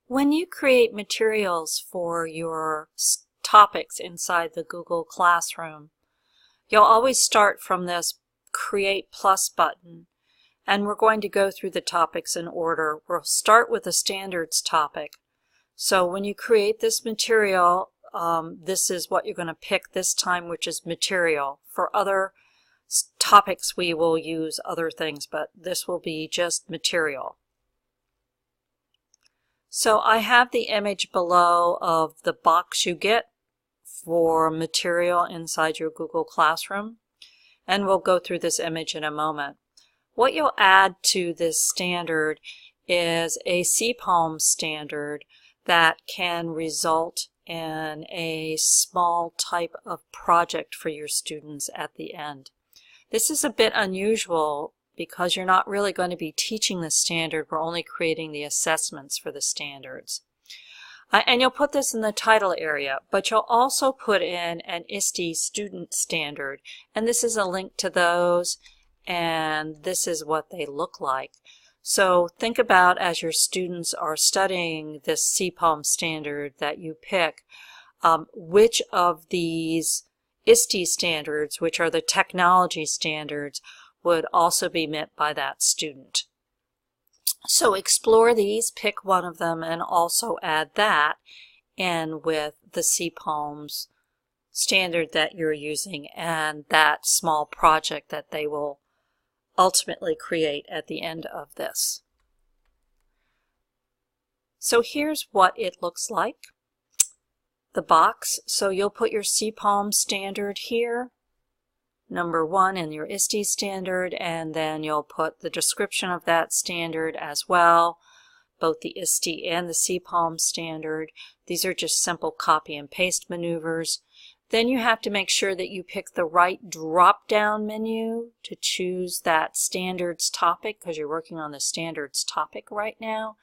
When you create materials for your topics inside the Google Classroom, you'll always start from this Create Plus button, and we're going to go through the topics in order. We'll start with the standards topic. So when you create this material, this is what you're going to pick this time, which is material. For other topics we will use other things, but this will be just material. So I have the image below of the box you get for material inside your Google Classroom, and we'll go through this image in a moment. What you'll add to this standard is a CPALMS standard that can result in a small type of project for your students at the end. This is a bit unusual because you're not really going to be teaching the standard. We're only creating the assessments for the standards. And you'll put this in the title area, but you'll also put in an ISTE student standard, and this is a link to those, and this is what they look like. So think about, as your students are studying this CPALMS standard that you pick, which of these ISTE standards, which are the technology standards, would also be met by that student. So explore these, pick one of them, and also add that in with the CPALMS standard that you're using and that small project that they will ultimately create at the end of this. So here's what it looks like, the box. So you'll put your CPALMS standard here, number 1 in your ISTE standard, and then you'll put the description of that standard as well, both the ISTE and the CPALMS standard. These are just simple copy and paste maneuvers. Then you have to make sure that you pick the right drop-down menu to choose that standards topic, because you're working on the standards topic right now.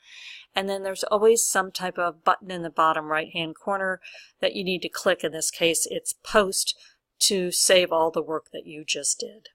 And then there's always some type of button in the bottom right-hand corner that you need to click. In this case, it's Post, to save all the work that you just did.